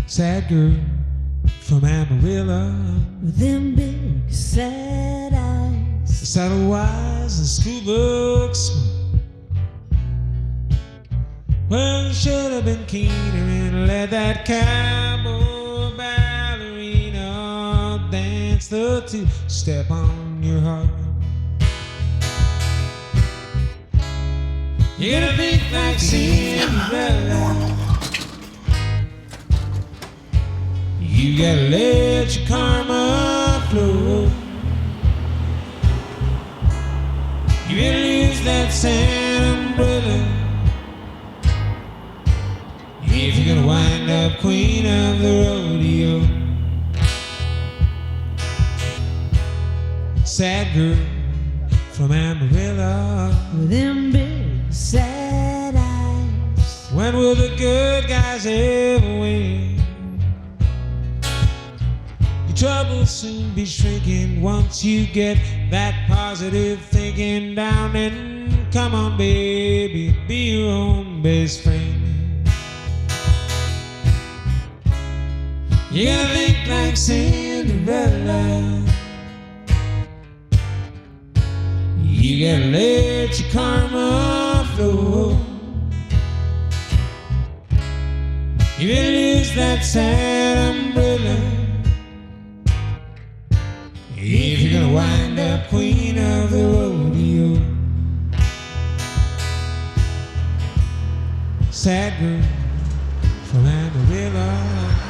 Sad girl from Amarillo with them big sad eyes, saddle wise and schoolbook smart. Well, you should have been keener and let that cowboy ballerina dance the two-step on your heart. You gotta think like Cinderella. You gotta let your karma flow. You gotta lose that sand umbrella if you're gonna wind up queen of the rodeo. Sad girl from Amarillo with them big sad eyes. When will the good guys ever win? Your trouble will soon be shrinking once you get that positive thinking down. And come on, baby, be your own best friend. You gotta think like Cinderella. You gotta let your karma flow. You gotta lose that sad umbrella if you're gonna wind up queen of the rodeo. Sad girl from Amarillo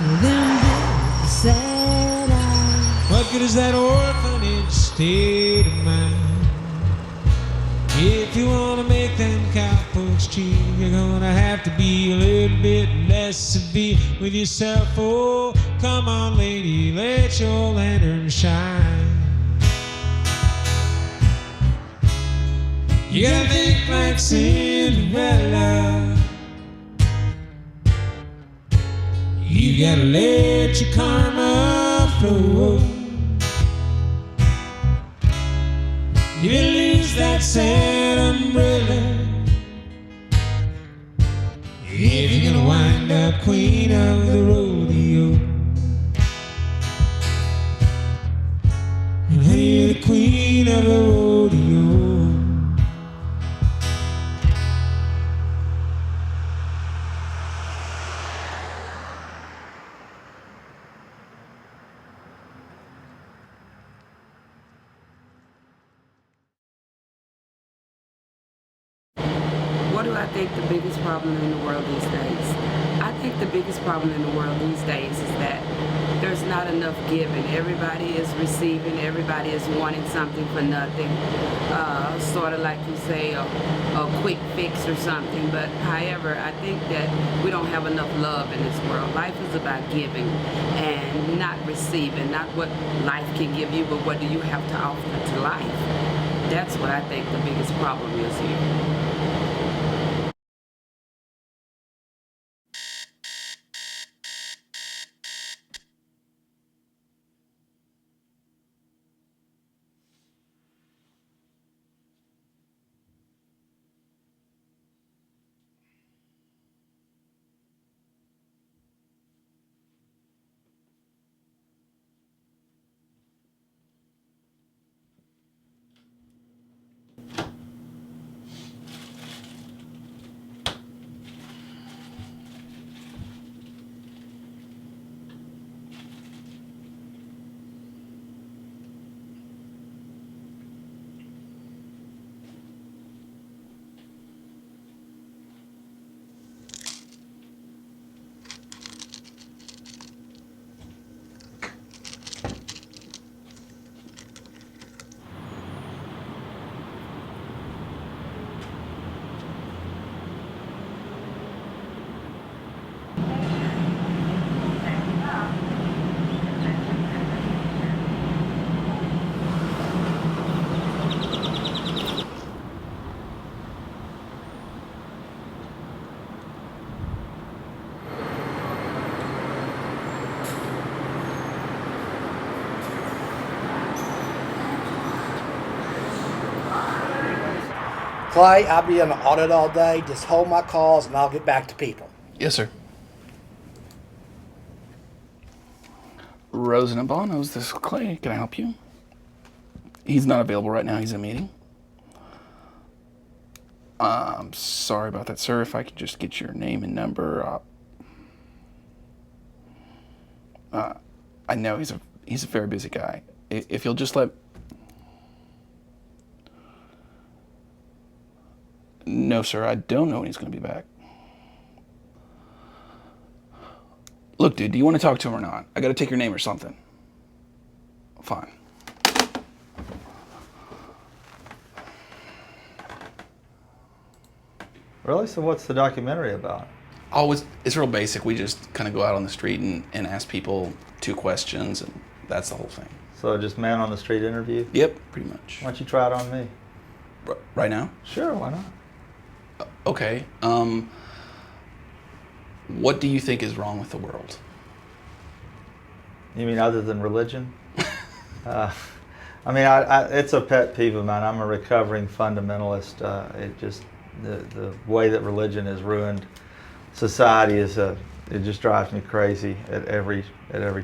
with them big sad eyes. What good is that orphanage state of mind? If you wanna make them cowpokes cheap, you're gonna have to be a little bit less severe with yourself. Oh, come on, lady, let your lantern shine. You gotta think like Cinderella. You gotta let your karma flow. You gotta lose that sad umbrella if you're gonna wind up queen of the rodeo. And honey, you're the queen of the rodeo. What do I think the biggest problem in the world these days? I think the biggest problem in the world these days is that there's not enough giving. Everybody is receiving, everybody is wanting something for nothing. Sort of like you say, a quick fix or something. But however, I think that we don't have enough love in this world. Life is about giving and not receiving, not what life can give you, but what do you have to offer to life. That's what I think the biggest problem is here. Clay, I'll be on the audit all day. Just hold my calls and I'll get back to people. Yes, sir. Rosen and Bonos, this is Clay. Can I help you? He's not available right now. He's in a meeting. I'm sorry about that, sir. If I could just get your name and number. I know he's a very busy guy. If you'll just let. No, sir. I don't know when he's going to be back. Look, dude, do you want to talk to him or not? I got to take your name or something. Fine. Really? So what's the documentary about? Oh, it's real basic. We just kind of go out on the street and ask people 2 questions, and that's the whole thing. So just man on the street interview? Yep, pretty much. Why don't you try it on me? Right now? Sure, why not? Okay. What do you think is wrong with the world? You mean other than religion? I mean, it's a pet peeve of mine. I'm a recovering fundamentalist. It just the way that religion has ruined society is it just drives me crazy at every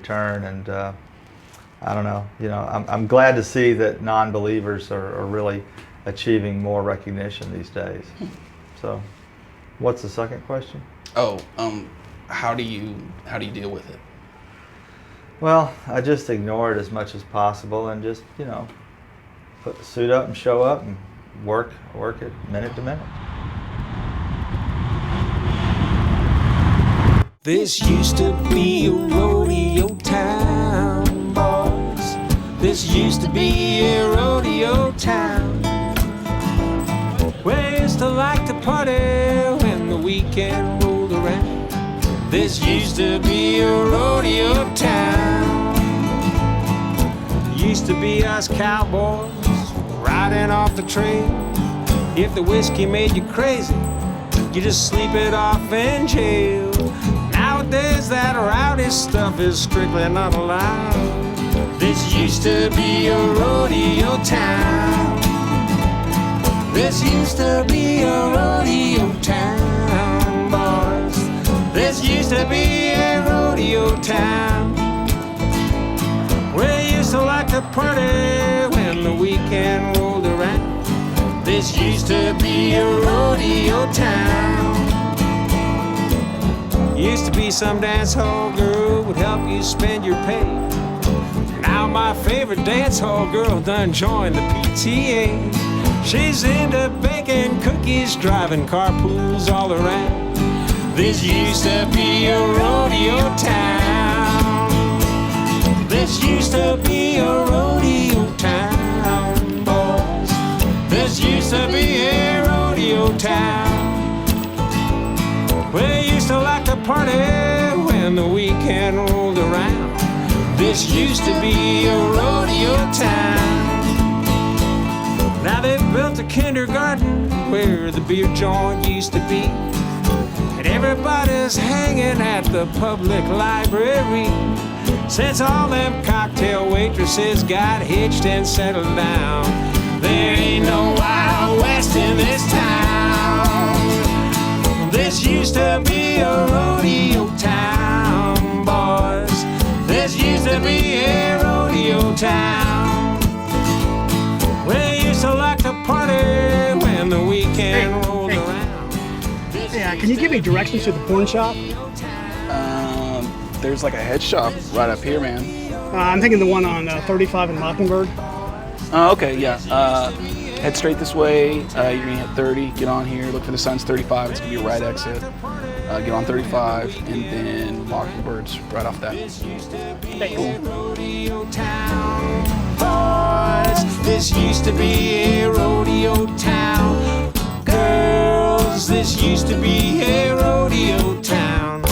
turn. And I don't know. You know, I'm glad to see that non-believers are really achieving more recognition these days. So, what's the second question? Oh, how do you deal with it? Well, I just ignore it as much as possible and just, you know, put the suit up and show up and work it minute to minute. This used to be a rodeo town, boys. This used to be a rodeo town. We used to like to party when the weekend rolled around. This used to be a rodeo town. Used to be us cowboys riding off the trail. If the whiskey made you crazy, you just sleep it off in jail. Nowadays that rowdy stuff is strictly not allowed. This used to be a rodeo town. This used to be a rodeo town, boys. This used to be a rodeo town. We used to like to party when the weekend rolled around. This used to be a rodeo town. Used to be some dance hall girl would help you spend your pay. Now my favorite dance hall girl done joined the PTA. She's into baking cookies, driving carpools all around. This used to be a rodeo town. This used to be a rodeo town, boys. This used to be a rodeo town. We used to like to party when the weekend rolled around. This used to be a rodeo town. Now they've built a kindergarten where the beer joint used to be. And everybody's hanging at the public library. Since all them cocktail waitresses got hitched and settled down, there ain't no Wild West in this town. This used to be a rodeo town, boys. This used to be a rodeo town. We used to like to party when the weekend rolled around. Yeah, can you give me directions to the porn shop? There's like a head shop right up here, man. I'm thinking the one on 35 and Mockingbird. Oh, okay, yeah. Head straight this way. You're gonna hit 30. Get on here. Look for the signs 35. It's gonna be a right exit. Get on 35, and then Mockingbird's right off that. Boys, this used to be a rodeo town. Girls, this used to be a rodeo town.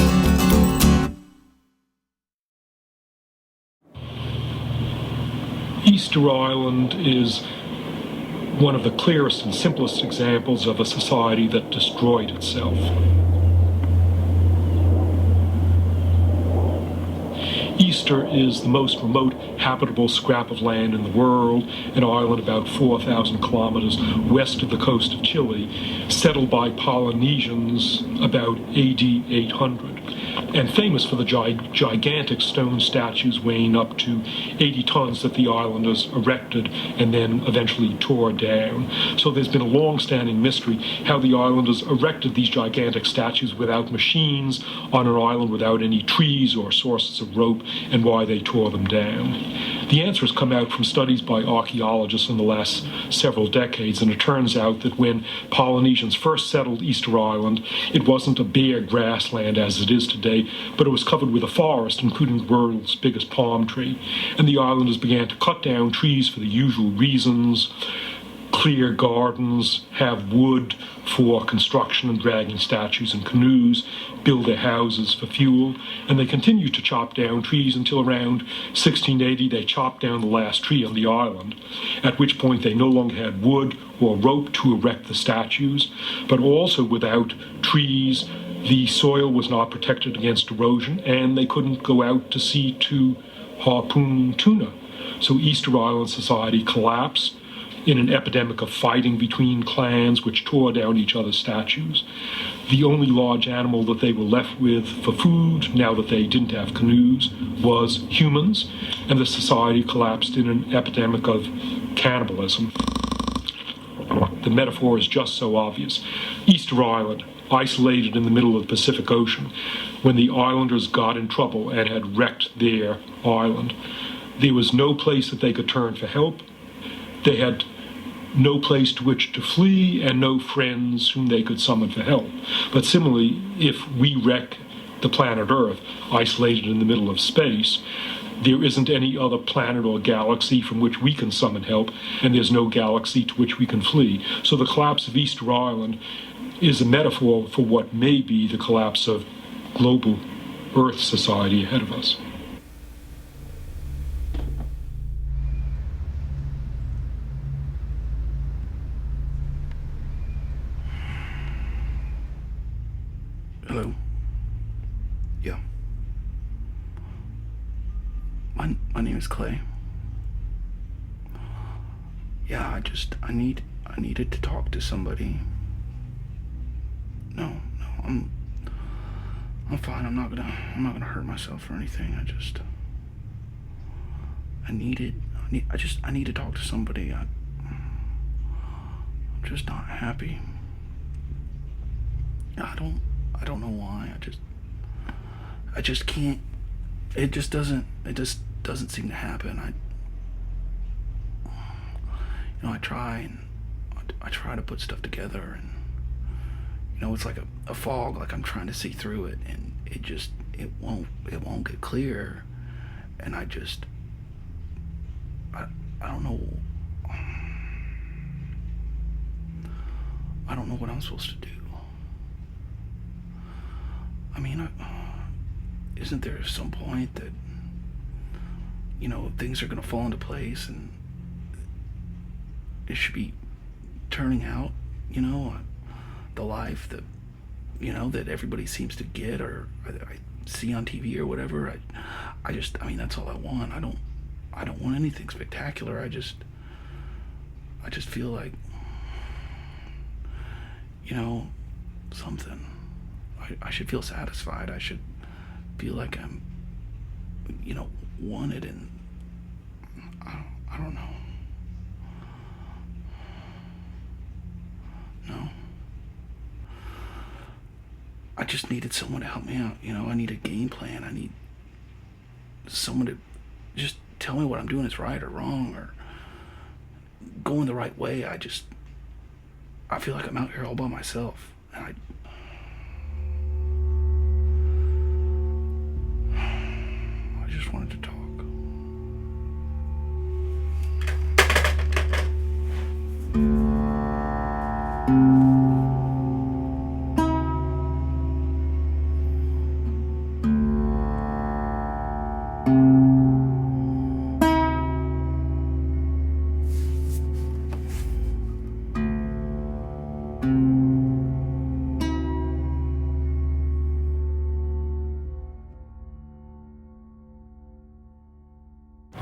Easter Island is one of the clearest and simplest examples of a society that destroyed itself. Easter is the most remote habitable scrap of land in the world, an island about 4,000 kilometers west of the coast of Chile, settled by Polynesians about AD 800, and famous for the gigantic stone statues weighing up to 80 tons that the islanders erected and then eventually tore down. So there's been a long-standing mystery how the islanders erected these gigantic statues without machines on an island without any trees or sources of rope, and why they tore them down. The answer has come out from studies by archaeologists in the last several decades, and it turns out that when Polynesians first settled Easter Island, it wasn't a bare grassland as it is today, but it was covered with a forest, including the world's biggest palm tree. And the islanders began to cut down trees for the usual reasons: clear gardens, have wood for construction and dragging statues and canoes, build their houses for fuel, and they continued to chop down trees until around 1680 they chopped down the last tree on the island, at which point they no longer had wood or rope to erect the statues, but also without trees, the soil was not protected against erosion, and they couldn't go out to sea to harpoon tuna. So Easter Island society collapsed in an epidemic of fighting between clans which tore down each other's statues. The only large animal that they were left with for food, now that they didn't have canoes, was humans, and the society collapsed in an epidemic of cannibalism. The metaphor is just so obvious. Easter Island, isolated in the middle of the Pacific Ocean, when the islanders got in trouble and had wrecked their island, there was no place that they could turn for help. They had no place to which to flee and no friends whom they could summon for help. But similarly, if we wreck the planet Earth, isolated in the middle of space, there isn't any other planet or galaxy from which we can summon help, and there's no galaxy to which we can flee. So the collapse of Easter Island is a metaphor for what may be the collapse of global Earth society ahead of us. Hello? Yeah. My name is Clay. Yeah, I needed to talk to somebody. No, I'm fine. I'm not gonna hurt myself or anything. I need to talk to somebody. I'm just not happy. I don't know why. I just can't. It just doesn't seem to happen. I try to put stuff together, and it's like a fog, like I'm trying to see through it, and it won't get clear, and I don't know. I don't know what I'm supposed to do. I mean, isn't there some point that, things are going to fall into place and it should be turning out, the life that, that everybody seems to get or I see on TV or whatever. That's all I want. I don't want anything spectacular. I just feel like, something. I should feel satisfied. I should feel like I'm, wanted, and I don't know. No. I just needed someone to help me out. I need a game plan. I need someone to just tell me what I'm doing is right or wrong or going the right way. I feel like I'm out here all by myself, and I just wanted to talk.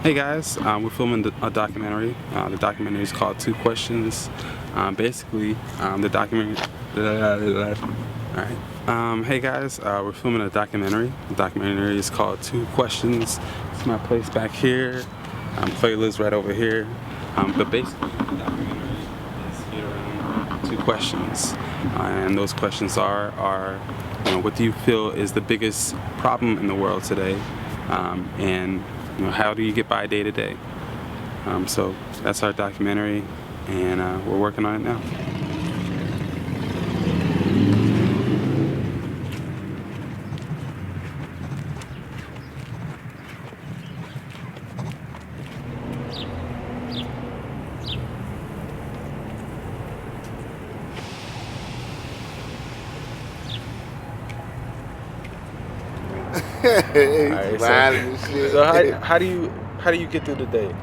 Hey guys, we're filming a documentary. The documentary is called Two Questions. Basically, the documentary. Alright. Hey guys, we're filming a documentary. The documentary is called Two Questions. It's my place back here. Playlists right over here. But basically, the documentary is here around two questions. And those questions are what do you feel is the biggest problem in the world today? And how do you get by day to day? So that's our documentary, and we're working on it now. So how do you get through the day?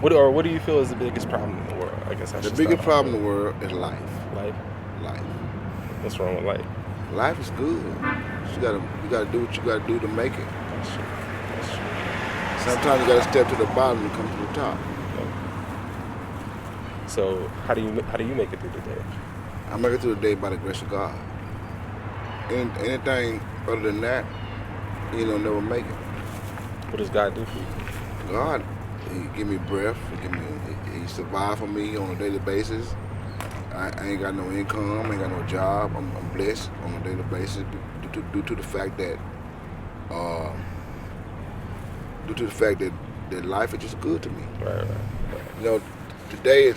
What do you feel is the biggest problem in the world? I guess the biggest problem in the world is life. Life. What's wrong with life? Life is good. You gotta do what you gotta do to make it. That's true. Sometimes you gotta step to the bottom and come to the top. So how do you make it through the day? I make it through the day by the grace of God. Anything other than that, never make it. What does God do for you? God, He give me breath. He survive for me on a daily basis. I ain't got no income. I ain't got no job. I'm blessed on a daily basis due to the fact that that life is just good to me. Right. Today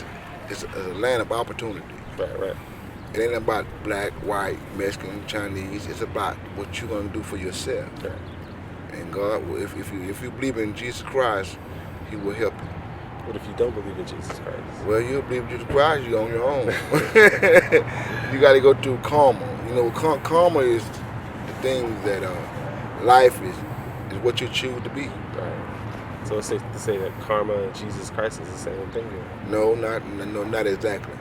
is a land of opportunity. Right. It ain't about black, white, Mexican, Chinese. It's about what you're gonna do for yourself. Right. And God, if you believe in Jesus Christ, He will help you. What if you don't believe in Jesus Christ? Well, you believe in Jesus Christ, you're on your own. You got to go through karma. Karma is the thing that life is what you choose to be. Right. So it's safe to say that karma and Jesus Christ is the same thing. No, not exactly.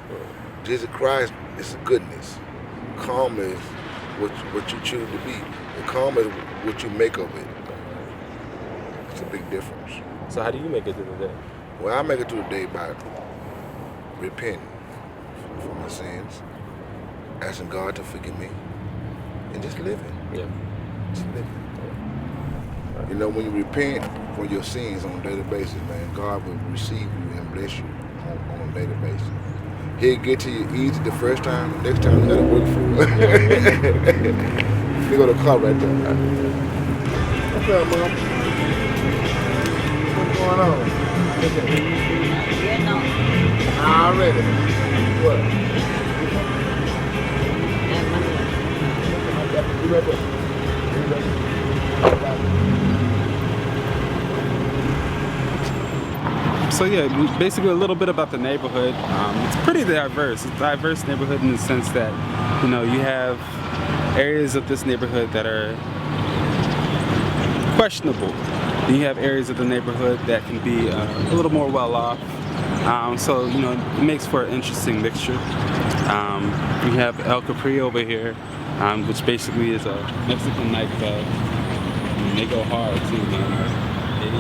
Jesus Christ is goodness. Karma is what you choose to be. And karma is what you make of it. It's a big difference. So how do you make it through the day? Well, I make it through the day by repenting for my sins, asking God to forgive me, and just living. Yeah. Just living. Right. When you repent for your sins on a daily basis, man, God will receive you and bless you on a daily basis. He'll get to you easy the first time, the next time you gotta work for it. They go to the car right there. What's up, Mom? What's going on? Already. What? You right there. So yeah, basically a little bit about the neighborhood. It's pretty diverse. It's a diverse neighborhood in the sense that, you have areas of this neighborhood that are questionable. Then you have areas of the neighborhood that can be a little more well off. So it makes for an interesting mixture. We have El Capri over here, which basically is a Mexican nightclub. They go hard too, man. They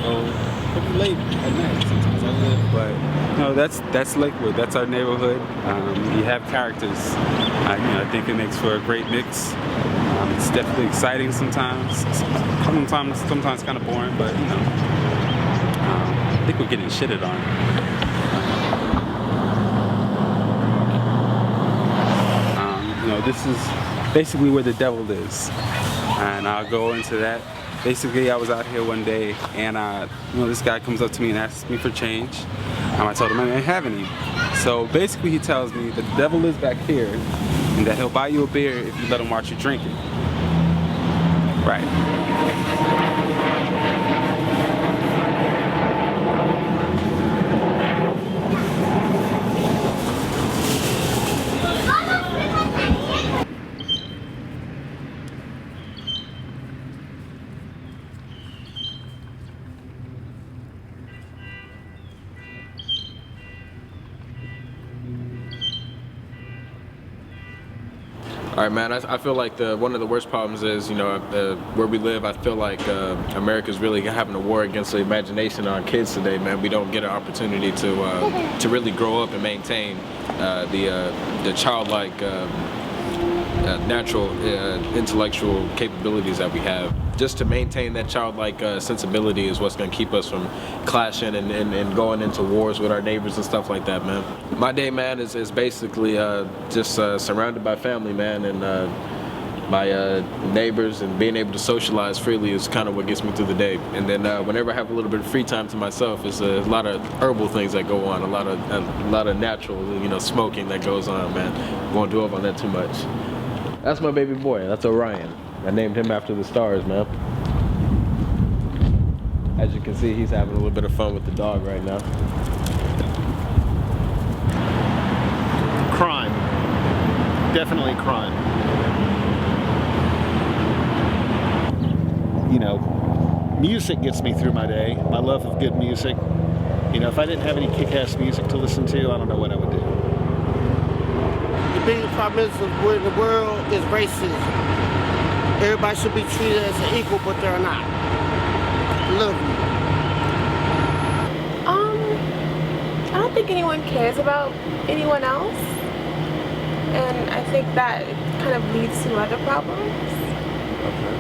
go pretty late at night sometimes. But that's Lakewood. That's our neighborhood. You have characters. I think it makes for a great mix. It's definitely exciting sometimes. Sometimes kind of boring, but I think we're getting shitted on. This is basically where the devil is, and I'll go into that. Basically, I was out here one day, and this guy comes up to me and asks me for change. I told him I didn't have any. So basically, he tells me that the devil is back here, and that he'll buy you a beer if you let him watch you drink it. Right. All right, man. I feel like one of the worst problems is, where we live. I feel like America's really having a war against the imagination of our kids today, man. We don't get an opportunity to really grow up and maintain the childlike, natural, intellectual capabilities that we have. Just to maintain that childlike sensibility is what's going to keep us from clashing and going into wars with our neighbors and stuff like that, man. My day, man, is basically just surrounded by family, man, and my neighbors, and being able to socialize freely is kind of what gets me through the day. And then whenever I have a little bit of free time to myself, it's a lot of herbal things that go on, a lot of natural, smoking that goes on, man. Won't dwell on that too much. That's my baby boy. That's Orion. I named him after the stars, man. As you can see, he's having a little bit of fun with the dog right now. Crime. Definitely crime. Music gets me through my day. My love of good music. If I didn't have any kick-ass music to listen to, I don't know what I would do. The biggest problem in the world is racism. Everybody should be treated as an equal, but they're not. Love you. I don't think anyone cares about anyone else. And I think that it kind of leads to other problems. Okay.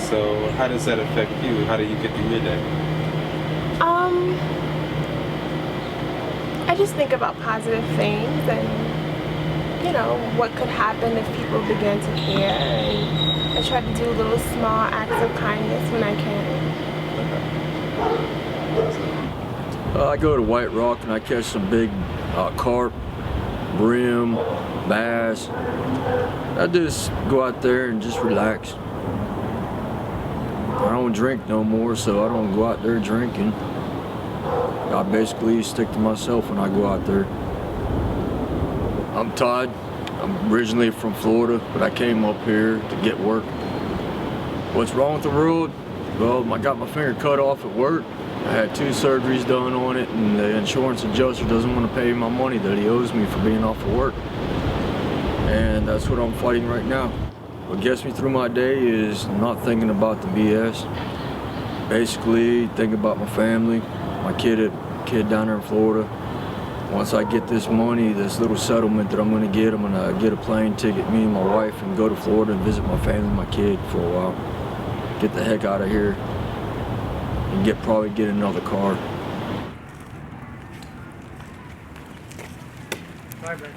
So how does that affect you? How do you get through your day? I just think about positive things and, what could happen if people began to care. And I try to do little small acts of kindness when I can. I go to White Rock and I catch some big carp, brim, bass. I just go out there and just relax. I don't drink no more, so I don't go out there drinking. I basically stick to myself when I go out there. I'm Todd. I'm originally from Florida, but I came up here to get work. What's wrong with the world? Well, I got my finger cut off at work. I had 2 surgeries done on it, and the insurance adjuster doesn't want to pay my money that he owes me for being off of work. And that's what I'm fighting right now. What gets me through my day is not thinking about the BS. Basically, thinking about my family, my kid down there in Florida. Once I get this money, this little settlement that I'm gonna get a plane ticket, me and my wife, and go to Florida and visit my family and my kid for a while. Get the heck out of here and probably get another car. Bye, Brett.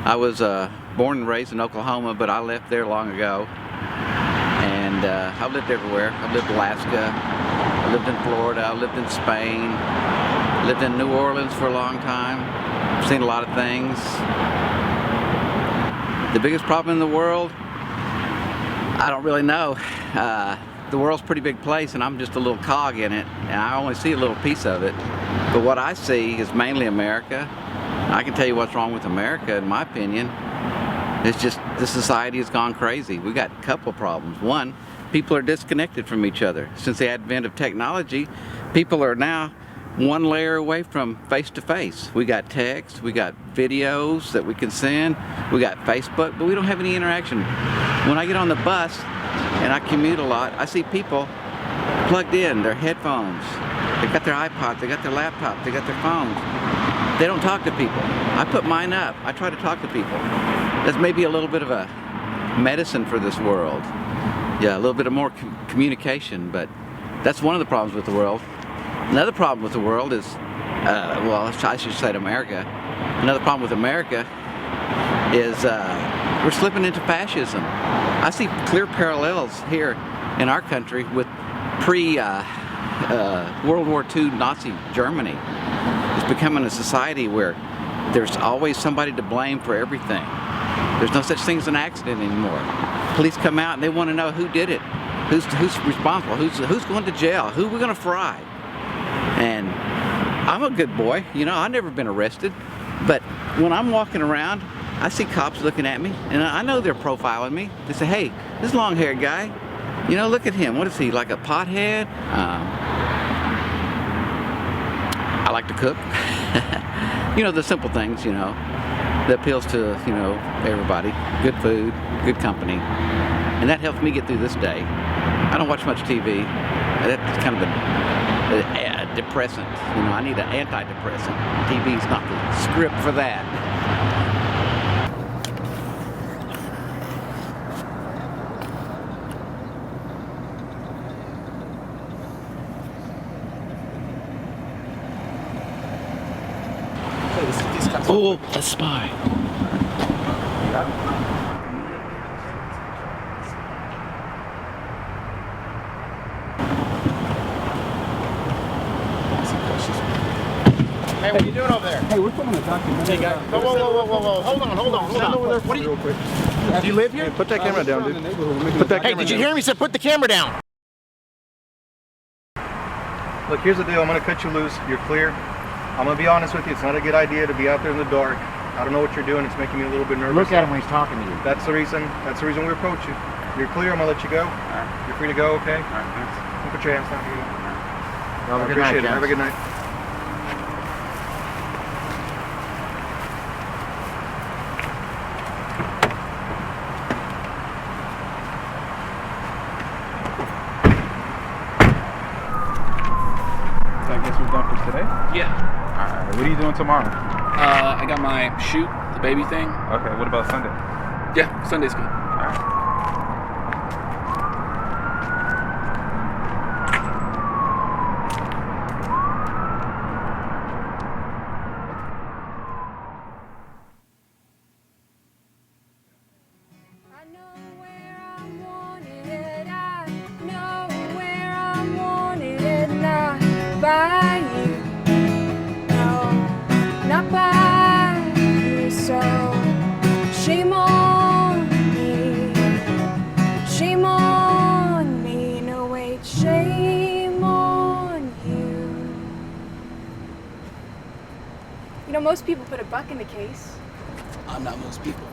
I was born and raised in Oklahoma, but I left there long ago. And I've lived everywhere. I've lived in Alaska, I lived in Florida, I lived in Spain, lived in New Orleans for a long time. I've seen a lot of things. The biggest problem in the world? I don't really know. The world's a pretty big place and I'm just a little cog in it, and I only see a little piece of it. But what I see is mainly America. I can tell you what's wrong with America, in my opinion. It's just the society has gone crazy. We got a couple problems. One, people are disconnected from each other. Since the advent of technology, people are now one layer away from face-to-face. We got text, we got videos that we can send, we got Facebook, but we don't have any interaction. When I get on the bus and I commute a lot, I see people plugged in, their headphones. They got their iPods, they got their laptops, they got their phones. They don't talk to people. I put mine up. I try to talk to people. That's maybe a little bit of a medicine for this world. Yeah, a little bit of more communication, but that's one of the problems with the world. Another problem with the world is, well, I should say to America, another problem with America is we're slipping into fascism. I see clear parallels here in our country with pre-World War II Nazi Germany. It's becoming a society where there's always somebody to blame for everything. There's no such thing as an accident anymore. Police come out and they want to know who did it. Who's responsible? Who's going to jail? Who are we going to fry? And I'm a good boy, you know, I've never been arrested, but when I'm walking around, I see cops looking at me, and I know they're profiling me. They say, hey, this long-haired guy, you know, look at him. What is he, like a pothead? I like to cook. You know, the simple things, you know, that appeals to, you know, everybody. Good food, good company, and that helps me get through this day. I don't watch much TV. That's kind of a depressant. You know, I need an antidepressant. TV's not the script for that. Oh, a spy. Hey, what are you doing over there? Hey, we're filming a documentary. Hey, guys. Whoa. Hold on. What are you? Do you live here? Put that camera down, dude. Hey, did you hear me? Said put the camera down. Look, here's the deal. I'm going to cut you loose. You're clear. I'm going to be honest with you. It's not a good idea to be out there in the dark. I don't know what you're doing. It's making me a little bit nervous. Look at him when he's talking to you. That's the reason. That's the reason we approach you. You're clear. I'm going to let you go. All right. You're free to go, okay? All right, thanks. Don't put your hands down here. Have a good Appreciate night, it. Have a good night. So I guess we're done for today? Yeah. Alright, what are you doing tomorrow? I got my shoot, the baby thing. Okay, what about Sunday? Yeah, Sunday's good. Alright. By you, no, not by you. So shame on me. No wait, shame on you. You know, most people put a buck in the case. I'm not most people.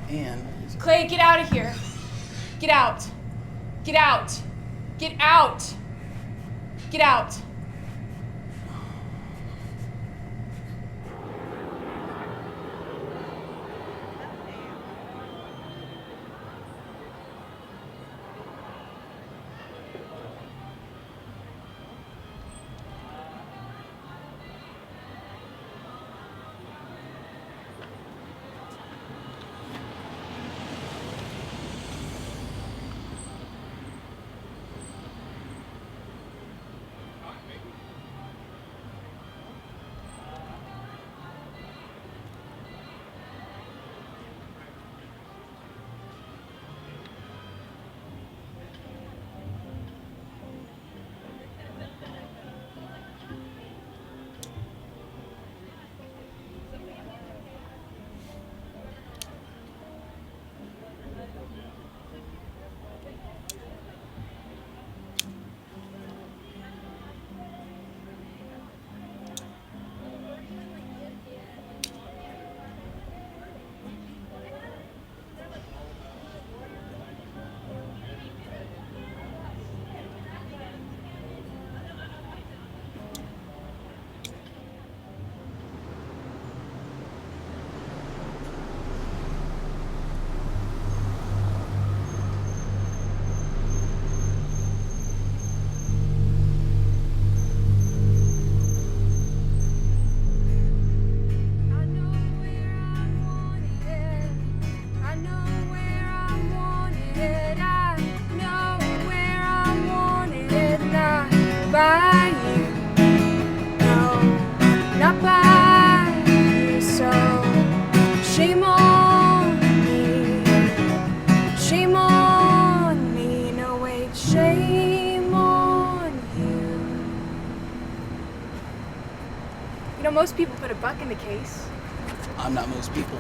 And Clay, get out of here. Get out. Get out. Get out. Get out. By you, no, not by you. So shame on me. No wait, shame on you. You know, most people put a buck in the case. I'm not most people.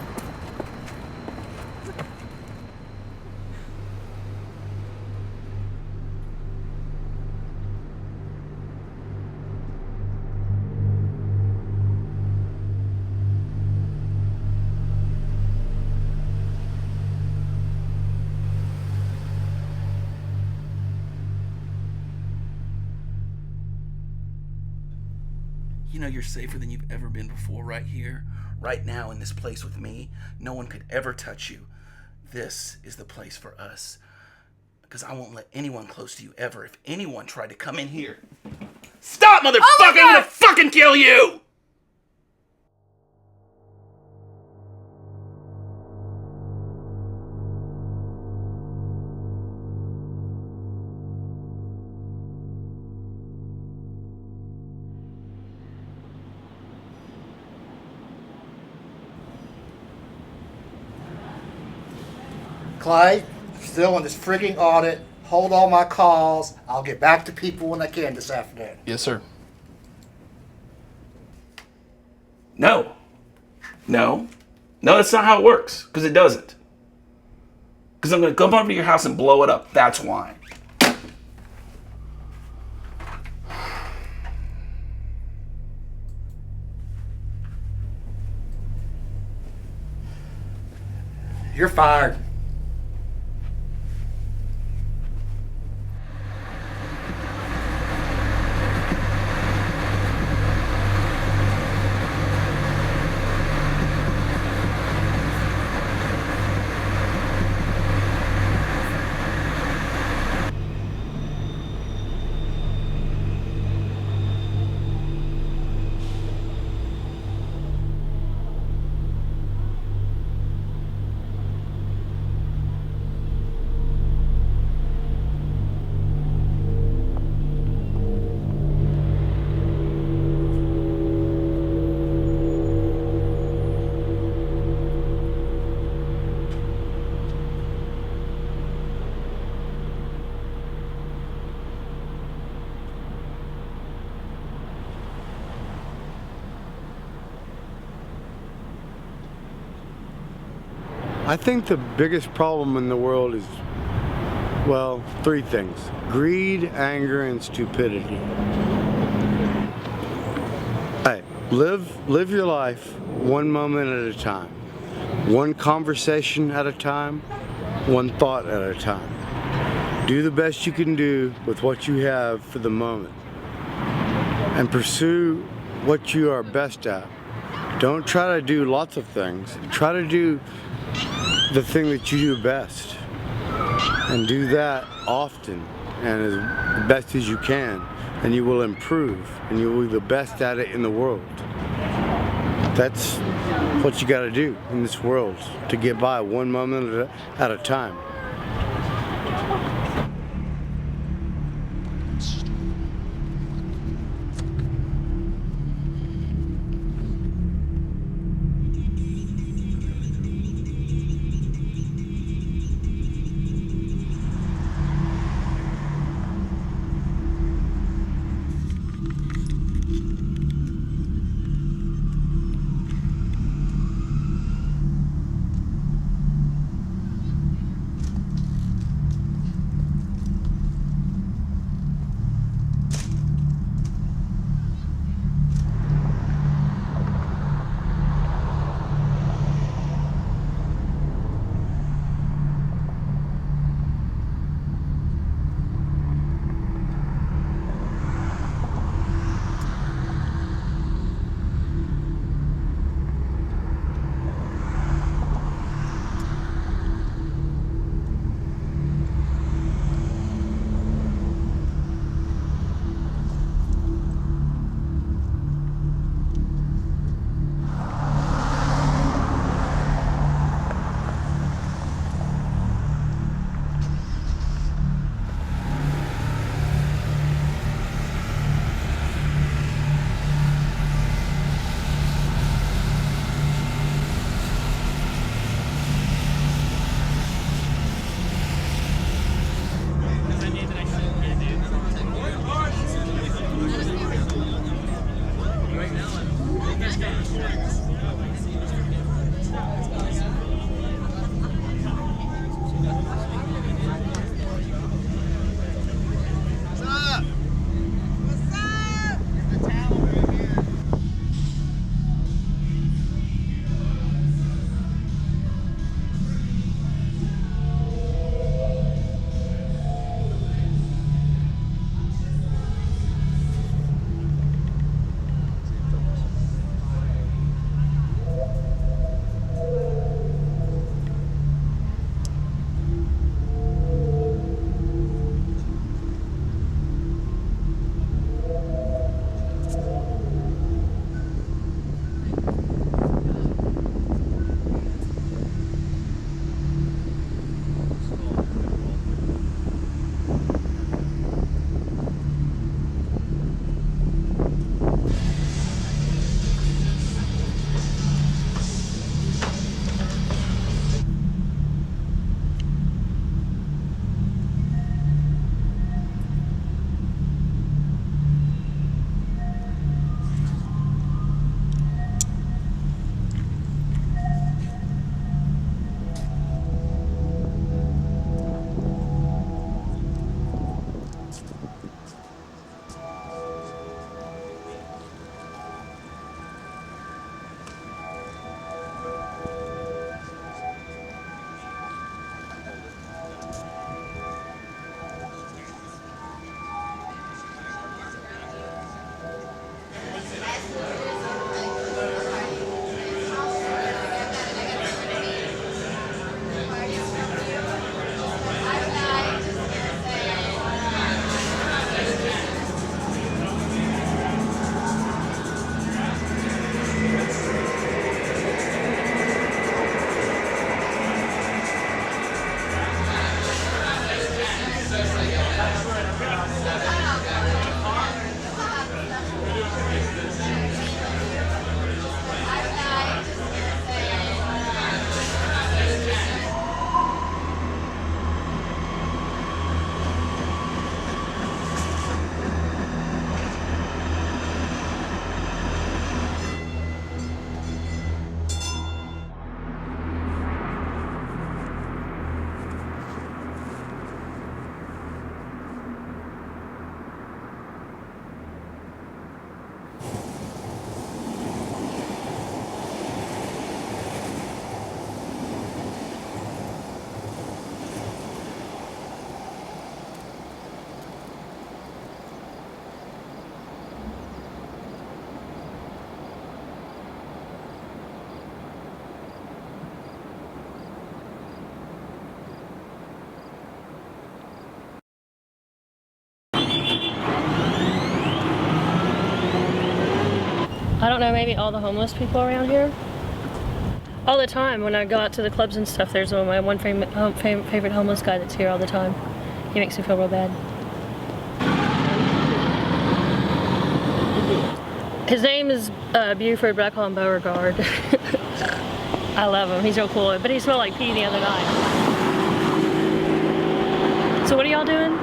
You know you're safer than you've ever been before right here, right now in this place with me. No one could ever touch you. This is the place for us. Because I won't let anyone close to you ever. If anyone tried to come in here. Stop, motherfucker! I'm gonna fucking kill you! Clay, still on this frigging audit. Hold all my calls. I'll get back to people when I can this afternoon. Yes, sir. No. No, that's not how it works. Because it doesn't. Because I'm going to come over to your house and blow it up. That's why. You're fired. I think the biggest problem in the world is, well, three things: greed, anger, and stupidity. Hey, live your life one moment at a time. one conversation at a time, one thought at a time. Do the best you can do with what you have for the moment, and pursue what you are best at. Don't try to do lots of things. Try to do the thing that you do best, and do that often and as best as you can, and you will improve, and you will be the best at it in the world. That's what you got to do in this world to get by one moment at a time. don't know, maybe all the homeless people around here. All the time when I go out to the clubs and stuff, there's one favorite homeless guy that's here all the time. He makes me feel real bad. His name is Buford, but I call him Beauregard. I love him. He's real cool, but he smelled like pee the other night. So what are y'all doing?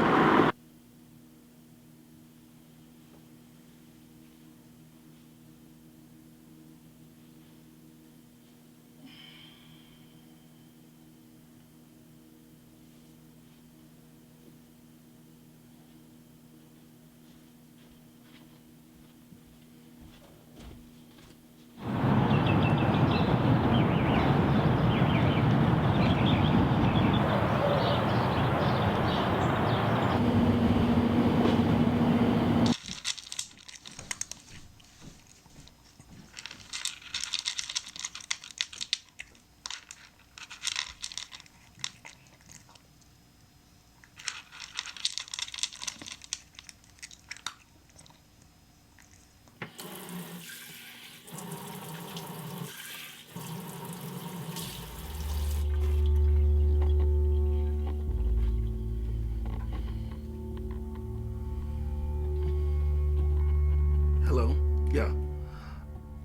Hello? Yeah.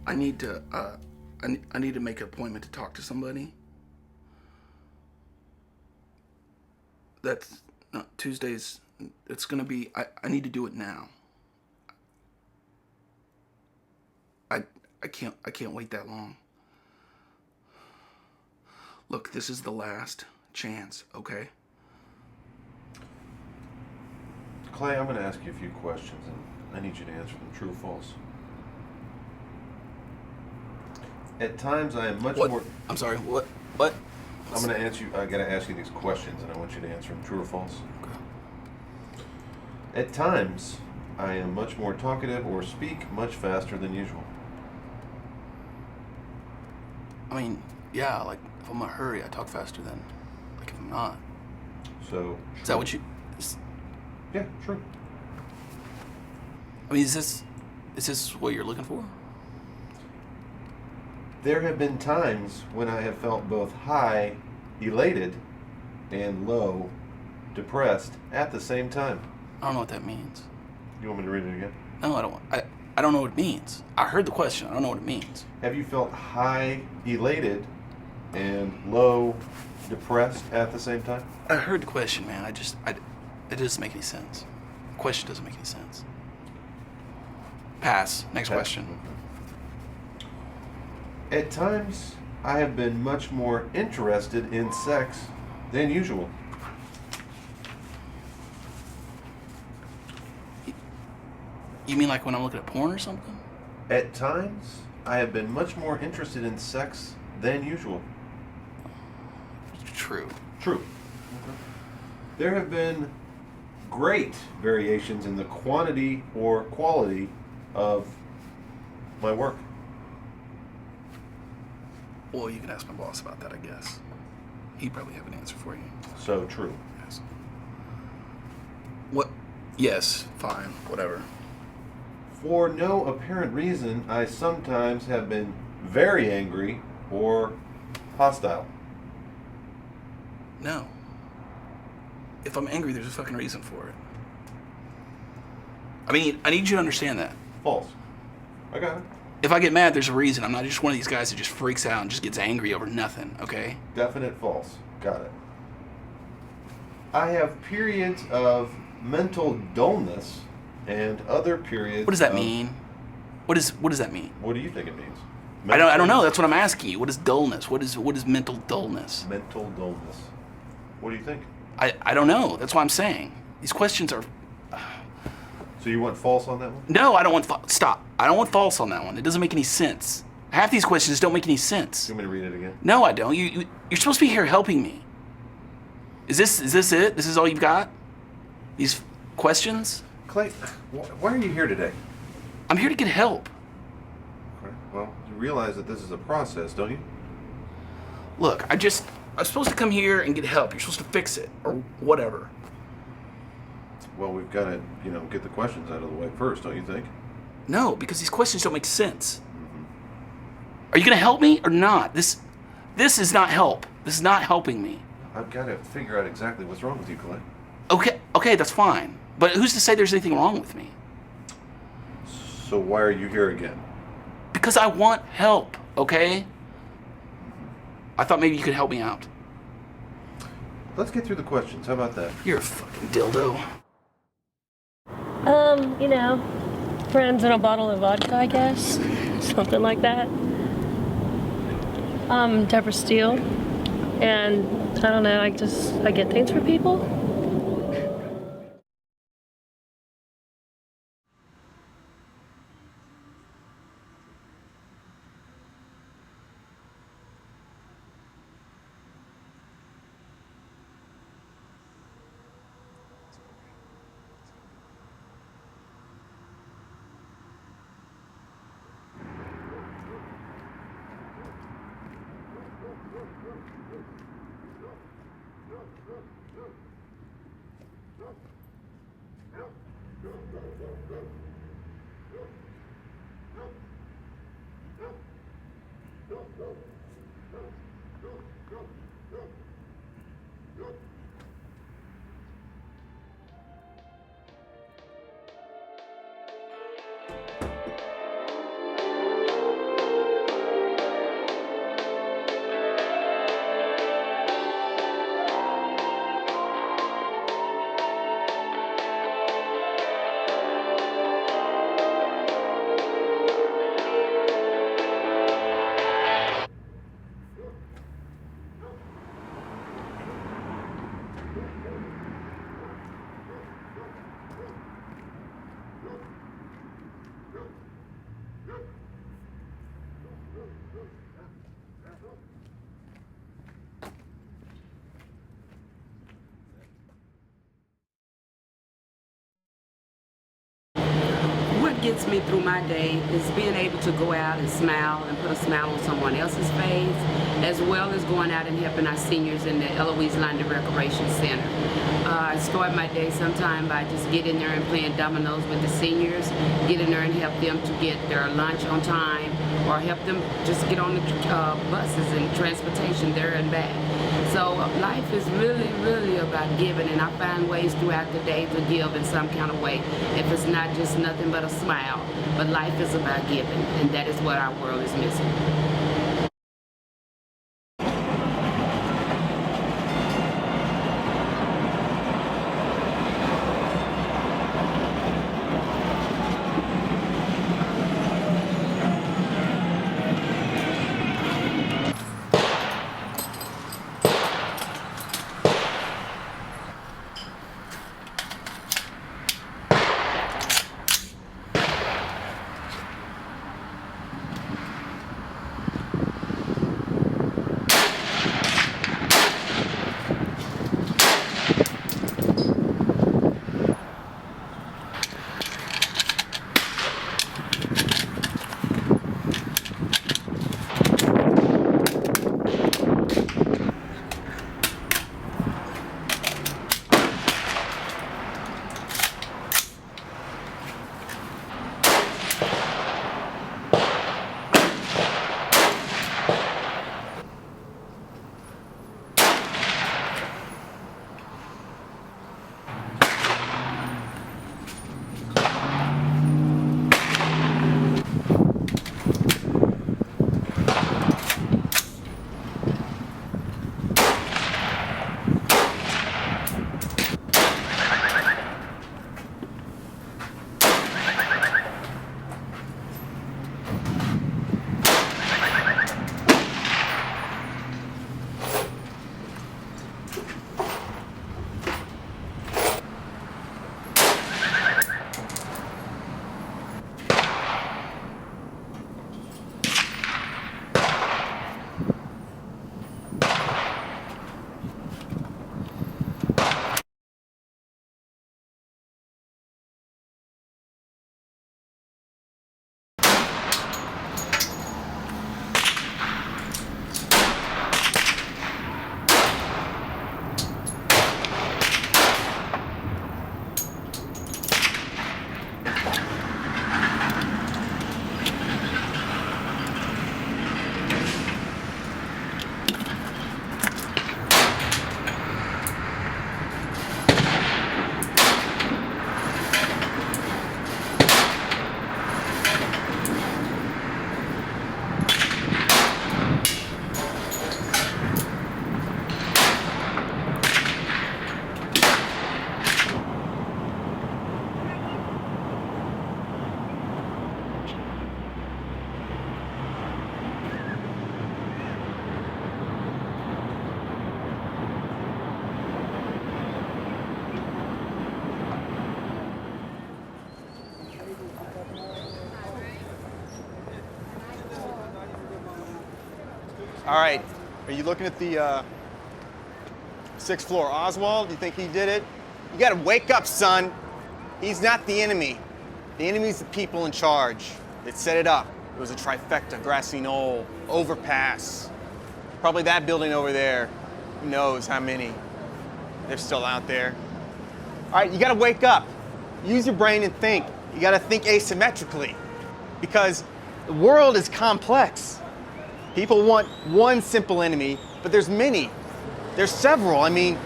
I need to make an appointment to talk to somebody. That's Tuesdays. It's gonna be, I need to do it now. I can't wait that long. Look, this is the last chance, okay? Clay, I'm gonna ask you a few questions and I need you to answer them true or false. At times I am much more... I'm sorry, what? I'm gonna answer you, I gotta ask you these questions and I want you to answer them true or false. Okay. At times, I am much more talkative or speak much faster than usual. I mean, yeah, like, if I'm in a hurry, I talk faster than, like, if I'm not. So... Is that what you... Yeah, true. I mean, is this what you're looking for? There have been times when I have felt both high, elated, and low, depressed at the same time. I don't know what that means. You want me to read it again? No, I don't want. I don't know what it means. I heard the question. I don't know what it means. Have you felt high, elated, and low, depressed at the same time? I heard the question, man. It doesn't make any sense. The question doesn't make any sense. Pass. Next question. At times, I have been much more interested in sex than usual. You mean like when I'm looking at porn or something? At times, I have been much more interested in sex than usual. True. True. There have been great variations in the quantity or quality of my work. Well, you can ask my boss about that, I guess. He'd probably have an answer for you. So true. Yes. What? Yes, fine, whatever. For no apparent reason, I sometimes have been very angry or hostile. No. If I'm angry, there's a fucking reason for it. I mean, I need you to understand that. False. I got it. If I get mad, there's a reason. I'm not just one of these guys that just freaks out and just gets angry over nothing, okay? Definite false. Got it. I have periods of mental dullness and other periods. What does that mean? What does that mean? What do you think it means? I don't know. That's what I'm asking you. What is dullness? What is mental dullness? Mental dullness. What do you think? I don't know. That's what I'm saying. These questions are... So you want false on that one? No, I don't want... Stop. I don't want false on that one. It doesn't make any sense. Half these questions don't make any sense. You want me to read it again? No, I don't. You're supposed to be here helping me. Is this it? This is all you've got? These questions? Clay, why are you here today? I'm here to get help. Okay. Well, you realize that this is a process, don't you? Look, I'm supposed to come here and get help. You're supposed to fix it, or whatever. Well, we've got to, get the questions out of the way first, don't you think? No, because these questions don't make sense. Are you gonna help me or not? This is not help. This is not helping me. I've got to figure out exactly what's wrong with you, Clay. Okay, that's fine. But who's to say there's anything wrong with me? So why are you here again? Because I want help, okay? I thought maybe you could help me out. Let's get through the questions. How about that? You're a fucking dildo. You know, friends and a bottle of vodka, I guess. Something like that. Deborah Steele. And I don't know, I get things for people. What gets me through my day is being able to go out and smile and put a smile on someone else's face, as well as going out and helping our seniors in the Eloise Lander Recreation Center. I start my day sometime by just getting there and playing dominoes with the seniors, getting there and help them to get their lunch on time, or help them just get on the buses and transportation there and back. So life is really, really about giving, and I find ways throughout the day to give in some kind of way. If it's not just nothing but a smile, but life is about giving, and that is what our world is missing. All right, are you looking at the 6th floor Oswald? You think he did it? You gotta wake up, son. He's not the enemy. The enemy's the people in charge that set it up. It was a trifecta, grassy knoll, overpass. Probably that building over there. Who knows how many? They're still out there. All right, you gotta wake up. Use your brain and think. You gotta think asymmetrically because the world is complex. People want one simple enemy, but there's many. There's several. I mean,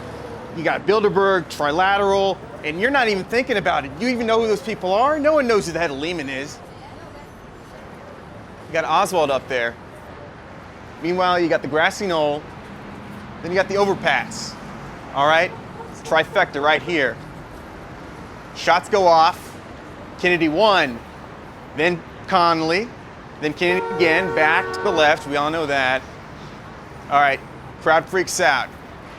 you got Bilderberg, Trilateral, and you're not even thinking about it. You even know who those people are? No one knows who the head of Lehman is. You got Oswald up there. Meanwhile, you got the grassy knoll, then you got the overpass. All right? It's a trifecta right here. Shots go off. Kennedy won. Then Connally. Then Kennedy again, back to the left. We all know that. All right, crowd freaks out.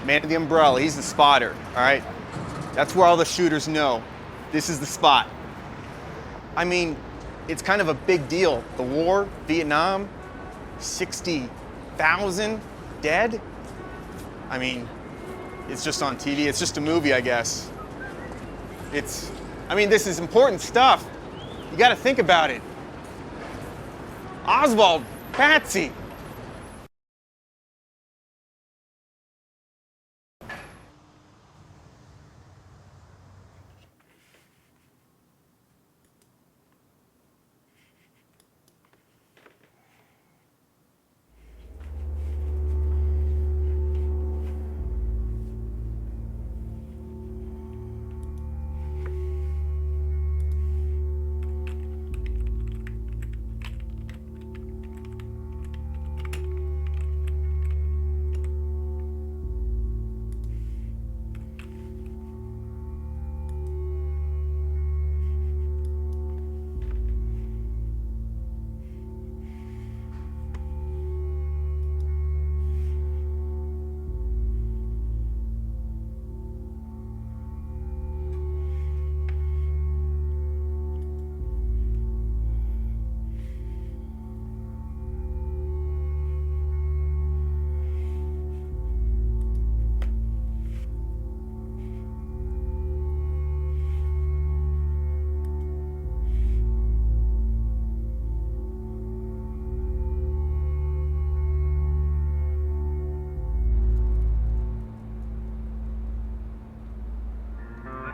Man of the umbrella, he's the spotter. All right? That's where all the shooters know. This is the spot. I mean, it's kind of a big deal. The war, Vietnam, 60,000 dead. I mean, it's just on TV. It's just a movie, I guess. I mean, this is important stuff. You got to think about it. Oswald, Patsy.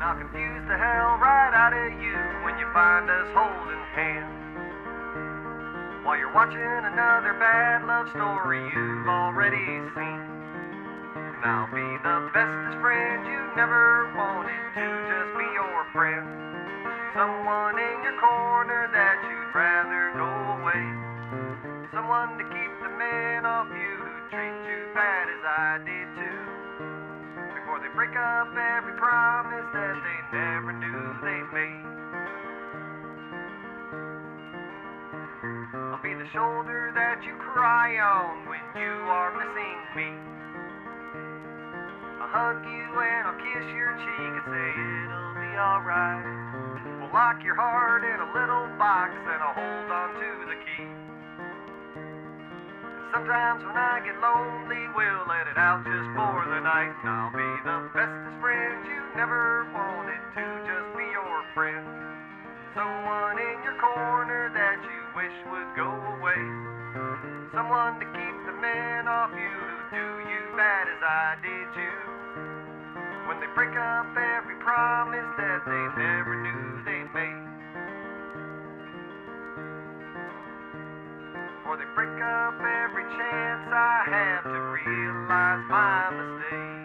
I'll confuse the hell right out of you when you find us holding hands. While you're watching another bad love story you've already seen. And I'll be the bestest friend you never wanted to just be your friend. Someone in your corner that you'd rather go away. Someone to keep the man off you who treats you bad as I did too. Before they break up every promise that they never knew they made. I'll be the shoulder that you cry on when you are missing me. I'll hug you and I'll kiss your cheek and say it'll be alright. We'll lock your heart in a little box and I'll hold on to the key. Sometimes when I get lonely, we'll let it out just for the night. And I'll be the bestest friend you never wanted to just be your friend. Someone in your corner that you wish would go away. Someone to keep the men off you who do you bad as I did you. When they break up every promise that they never knew they made. Or they break up every chance I have to realize my mistake.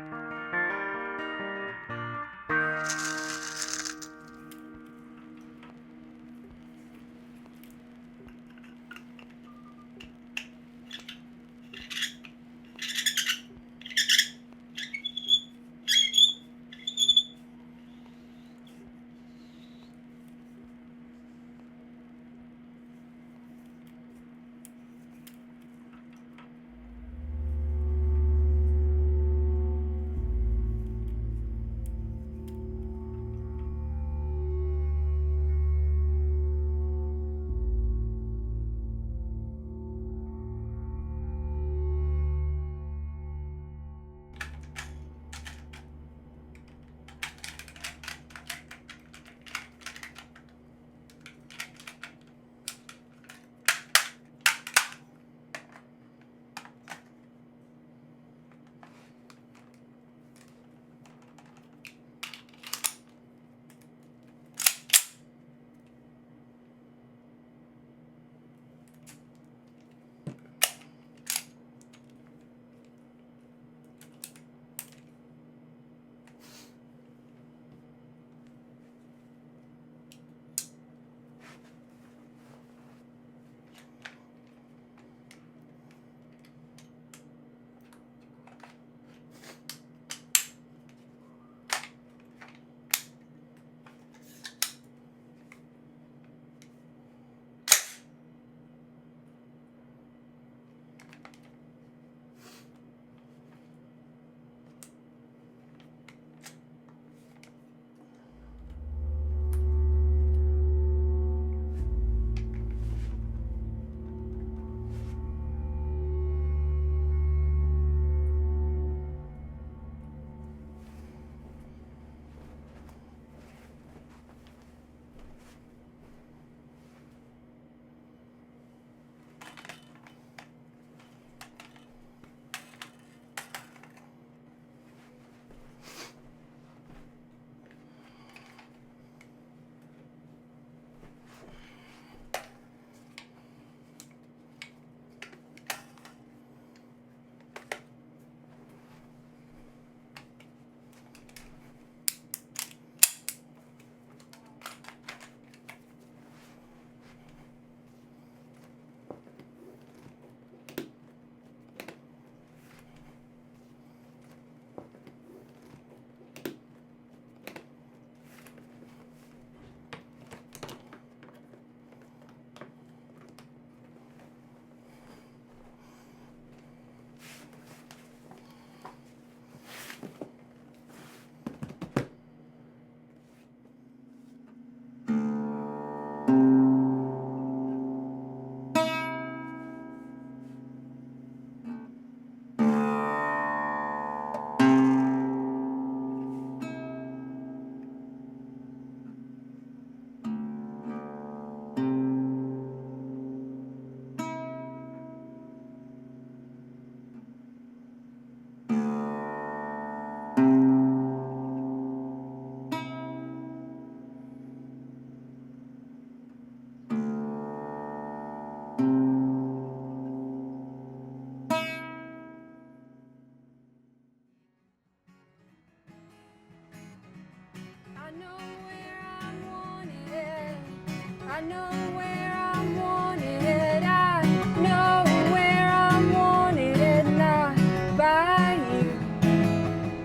I know where I'm wanted. I know where I'm wanted. Not by you.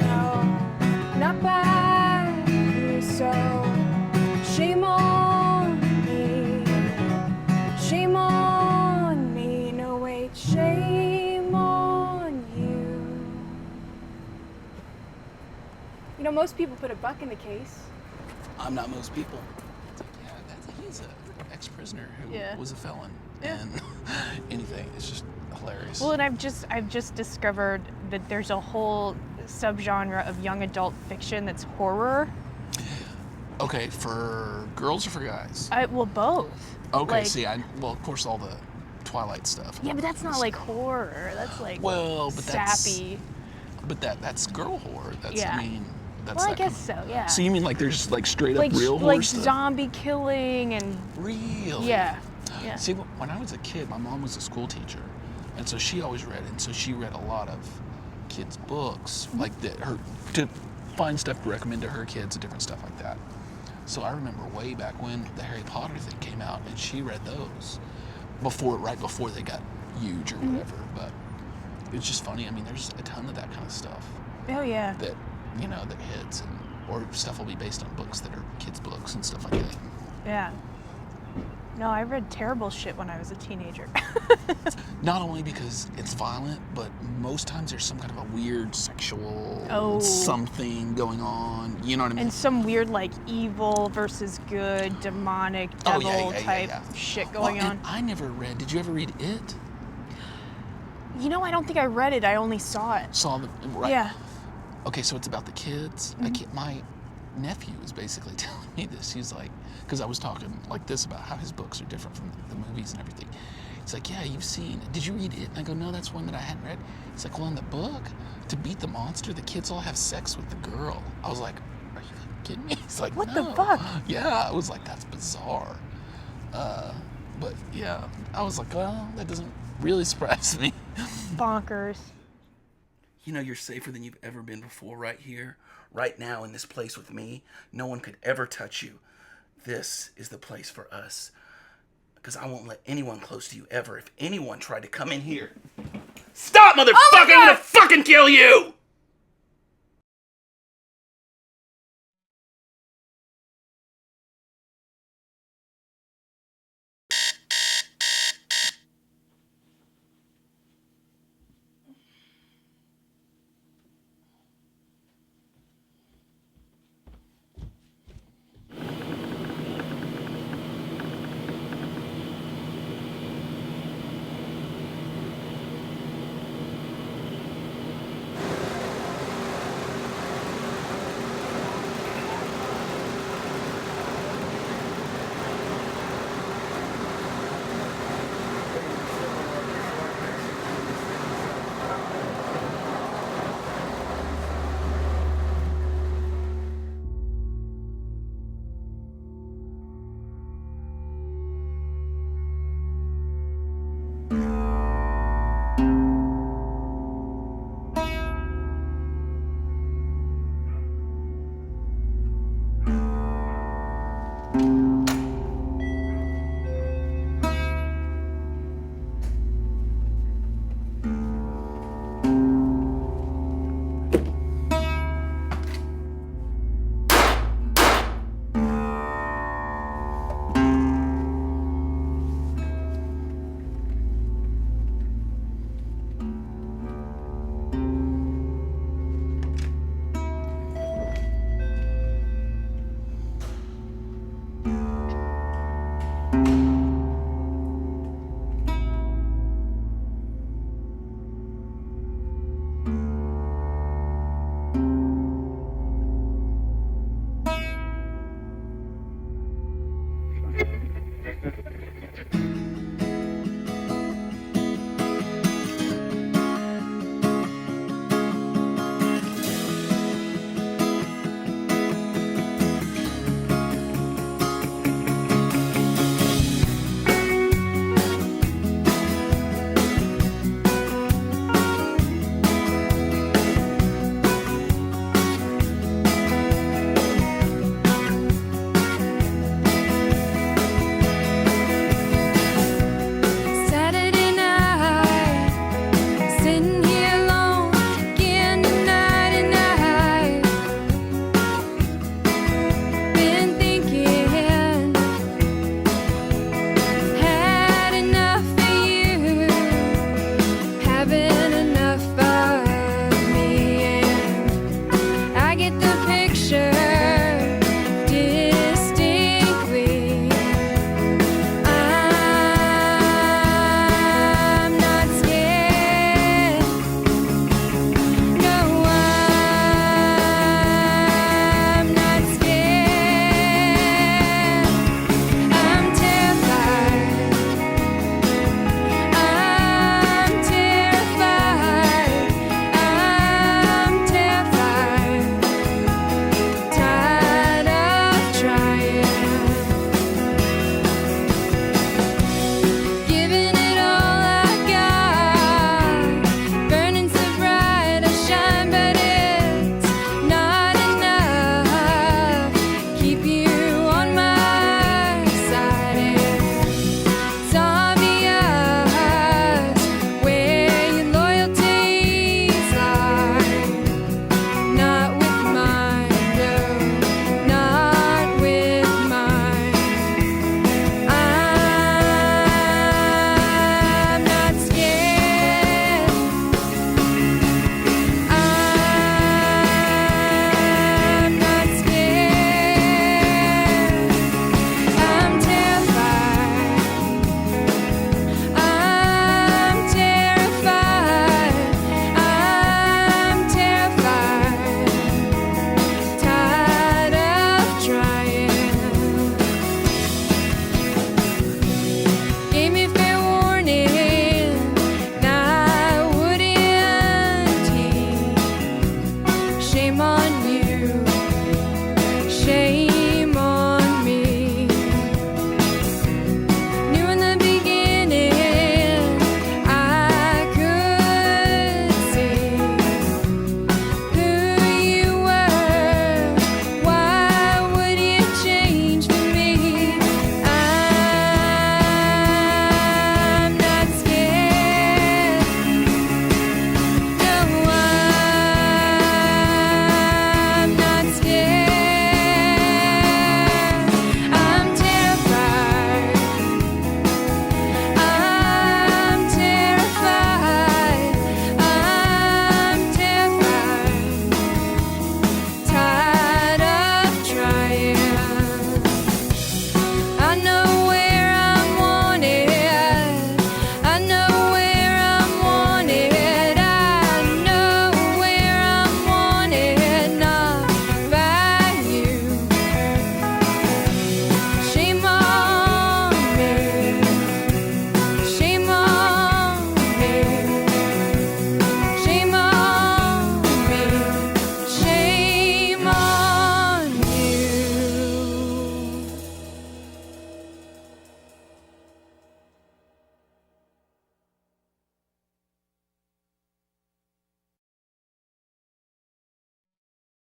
No, not by you. So shame on me. Shame on me. No, wait, shame on you. You know, most people put a buck in the case. I'm not most people. He's an ex-prisoner who was a felon, and anything. It's just hilarious. Well, and I've just discovered that there's a whole subgenre of young adult fiction that's horror. Okay, for girls or for guys? Well, both. Okay, like, well, of course, all the Twilight stuff. Yeah, but that's not like horror. That's like sappy. But that's girl horror. That's Yeah. I mean. That's Well, I guess so, yeah. So you mean like there's like straight up real horror like stuff? zombie killing and Really? Yeah. See, when I was a kid, my mom was a school teacher, and so she always read, and so she read a lot of kids' books, like to find stuff to recommend to her kids and different stuff like that. So I remember way back when the Harry Potter thing came out, and she read those right before they got huge or whatever. But it's just funny. I mean, there's a ton of that kind of stuff. Oh yeah. That hits, or stuff will be based on books that are kids' books and stuff like that. Yeah. No, I read terrible shit when I was a teenager. Not only because it's violent, but most times there's some kind of a weird sexual something going on. You know what I mean? And some weird like evil versus good, demonic, devil type shit going on. I never read. Did you ever read It? You know, I don't think I read it. I only saw it. Right. Yeah. Okay, so it's about the kids. My nephew was basically telling me this. He's like, because I was talking like this about how his books are different from the movies and everything. He's like, yeah, did you read It? And I go, no, that's one that I hadn't read. He's like, well, in the book, to beat the monster, the kids all have sex with the girl. I was like, are you kidding me? He's like, what no. the fuck? Yeah, I was like, that's bizarre. But yeah, I was like, well, that doesn't really surprise me. Bonkers. You know you're safer than you've ever been before right here, right now in this place with me. No one could ever touch you. This is the place for us. Because I won't let anyone close to you ever. If anyone tried to come in here, stop, motherfucker! I'm gonna fucking kill you!